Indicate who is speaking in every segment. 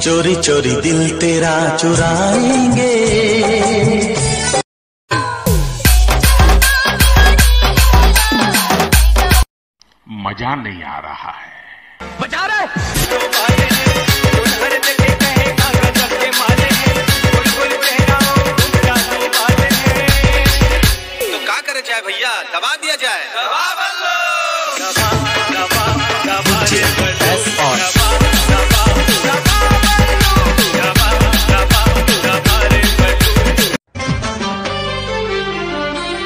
Speaker 1: चोरी चोरी दिल तेरा चुराएंगे।
Speaker 2: मजा नहीं आ रहा है।
Speaker 3: बचा रहे तो क्या करे जाए भैया, दबा दिया जाए।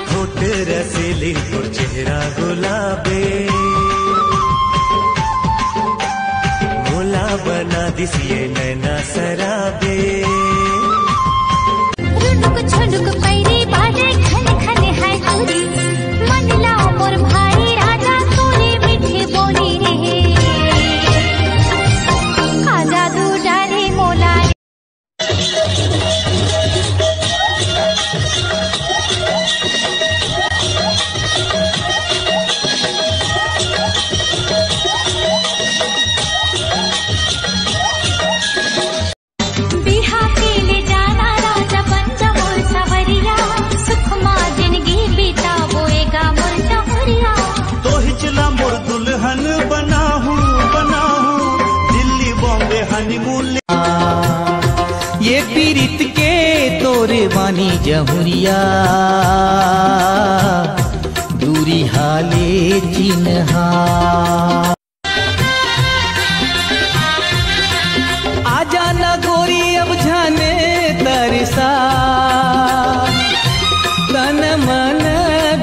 Speaker 1: होठ रसीली और चेहरा गुलाबी, बना दिसिए नैना सराबे।
Speaker 4: रुनुक झुनुक पैरी बाजे खने खने है दूरी, मन लाओ मोर भाई राजा तोरी मीठी बोली रे। आजा दू डारे मोला
Speaker 5: ये पीरित के तोरे बानी जहुरिया, दूरी हाले चिन्हा। आजा ना गोरी अब जाने तरसा, तन मन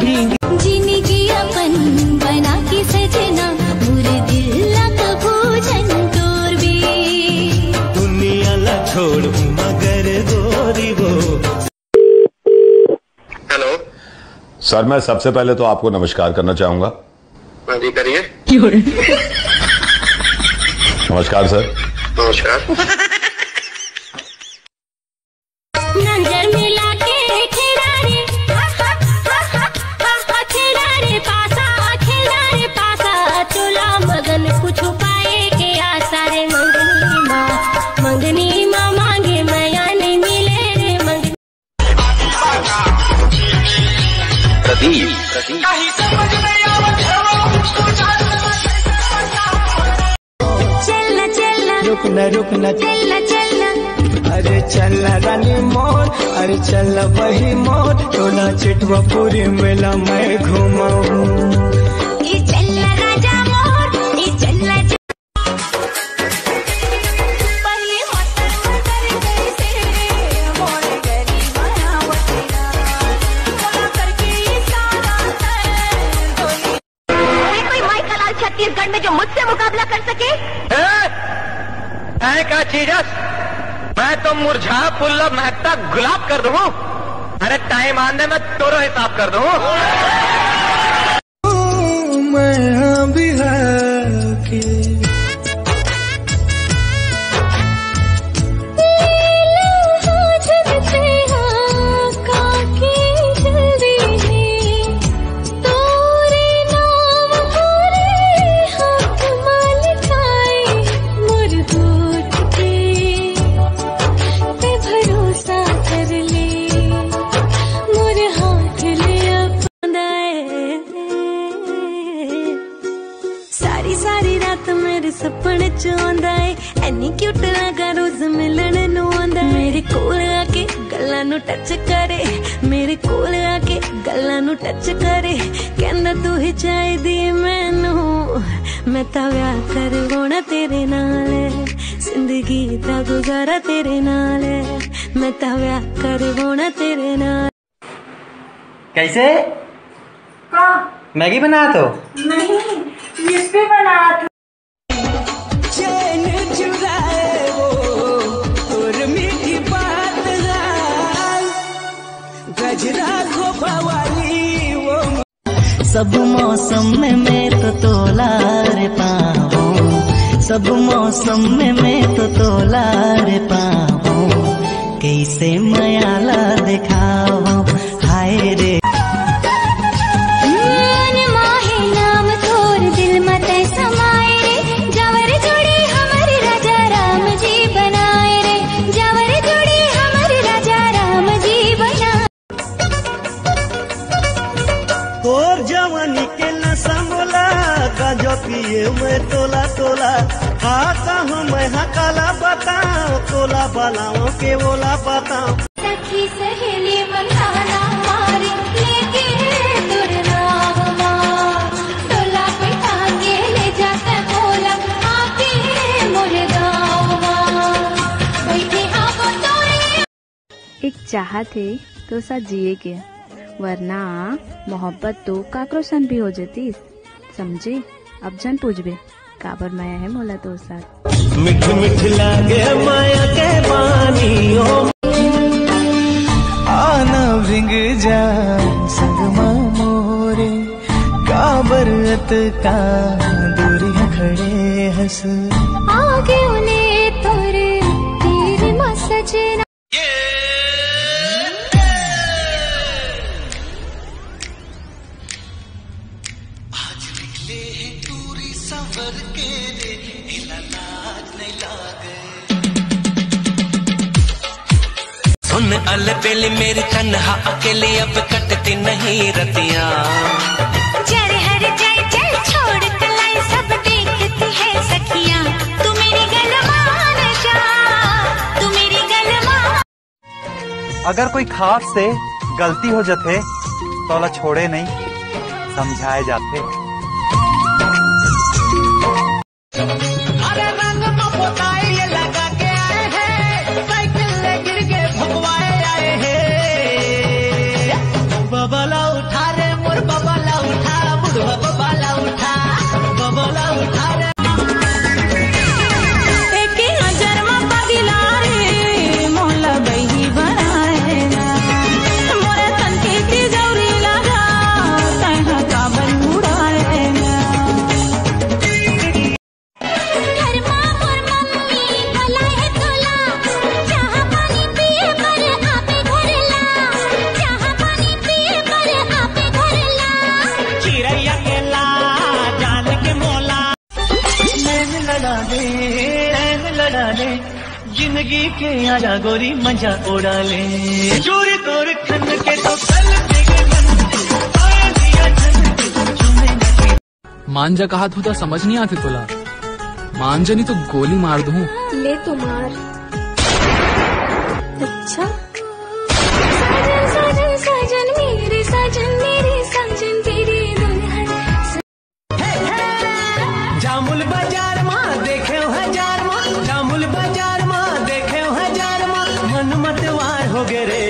Speaker 5: भींग
Speaker 4: जिंदगी अपन बना के सजना, मुरे दिल लग भूजन तोर भी
Speaker 1: दुनिया ला छोड़ मगर गोरी वो।
Speaker 3: हेलो
Speaker 6: सर, मैं सबसे पहले तो आपको नमस्कार करना चाहूंगा।
Speaker 3: हाँ जी करिए।
Speaker 6: नमस्कार सर।
Speaker 3: नमस्कार।
Speaker 4: नजर मिला के खिलारे खिलारे पासा चोला मगन कुछ पाए के आशा रे। मंगनी माँ मांगे मैया नहीं मिले रे। मंगनी
Speaker 5: रुकना रुकना
Speaker 4: चलना चलना,
Speaker 5: अरे चल रानी मोर, अरे चल वही मोर, टोला चिटवा पूरी मेला मैं घुमाऊं।
Speaker 4: ये चलना राजा मोर, ये चलना पहले होतर कैसे मोर गरी बनावटेरा, बोला करके इशारा है। कोई माइकल लाल छत्तीसगढ़ में जो मुझसे मुकाबला कर सके?
Speaker 3: का चीजस, मैं तो मुरझा पुल्ला महकता गुलाब कर दूं। अरे टाइम आने में तोरो हिसाब कर दूं।
Speaker 5: मैं बिहार के सारी रात मेरे सपने च आंदा है, एनी क्यूट लगा रोज मिलन नू आंदा है। मेरे कोल आके गल्लां नू टच करे, मेरे कोल आके गल्लां नू टच करे, कहंदा तू ही चाहिदी मैनू, मैं तां व्याह करवाउणा तेरे नाल, जिंदगी दा गुजारा तेरे नाल, मैं तां व्याह करवाउणा तेरे नाल।
Speaker 7: कैसे मैगी बना तो
Speaker 8: नहीं, ये बना तो।
Speaker 5: चैन चुराए वो और मीठी बात गजरा को भवाली वो। सब मौसम में मैं तो तोला रे पाऊं, सब मौसम में मैं तो तोला रे पाऊं, कैसे मयाला दिखाऊं हाय रे।
Speaker 4: दिल मत समाए, जवर जोड़ी हमारे राजा राम जी बना
Speaker 1: मैं हाँ काला बताओ, तोला बालाओं के बोला बताओ।
Speaker 4: सखी सहेली बनाना मारी लेके दुर्नाम माँ, डोला बैठा के ले जाता बोला आके मोरे गाँव माँ, बैठे आगो तोरे।
Speaker 9: एक चाहत है तो साथ जिए के, वरना मोहब्बत तो काक्रोशन भी हो जाती, समझे। अब जन पूछबे काबर माया है मोला तो साथ।
Speaker 1: मिठ मिठ लागे माया के पानी ओ,
Speaker 10: आना भिंग जा संगमा मोरे, काबर अत का दूरिया खड़े हंस
Speaker 4: आगे उन्हें तोरे तेरे माँ सजना।
Speaker 1: सुन अल बेली मेरी तन्हा अकेली अब कटती नहीं रतियाँ,
Speaker 4: जर हर जाए चल छोड़ कलाई सब देखती है सखियाँ, तू मेरी गल मान जा, तू मेरी गल मान।
Speaker 7: अगर कोई खास से गलती हो जाते तो छोड़े नहीं, समझाए जाते।
Speaker 1: अरे रंग में पोताई ये लगा के आए हैं, साइकिल ले गिर के भगवाए आए हैं। बबला उठा रे मोर बबला उठा, बुढ़वा बबला उठा, बबला उठा रे।
Speaker 5: एक नजर में पगला रे मोला बही बनाए ना, मोरे तन के तिजौरी लगा तैहा काबन उड़ाए ना।
Speaker 4: घर माँ मोर मम्मी भला है तोला, जहाँ पानी पिए पर आपे घर ला, जहाँ पानी पिए पर आपे घर ला।
Speaker 1: चिड़ैया के ला जान के मोला, नैन लड़ा दे जिंदगी के आजा गोरी मजा उड़ा ले, चोरी तोर खन के तो कल देगे मन, आए दिया धन चुमे न।
Speaker 11: मांजा कहा था समझ नहीं आती तुला, मांजा नहीं तो गोली मार दूं।
Speaker 5: ले तो मार। अच्छा साजन साजन मेरे साजन तेरी दुल्हन।
Speaker 1: जामुल बाजार माँ देखे हजार माँ, जामुल बाजार माँ देखे हजार माँ, मन मतवार हो गए रे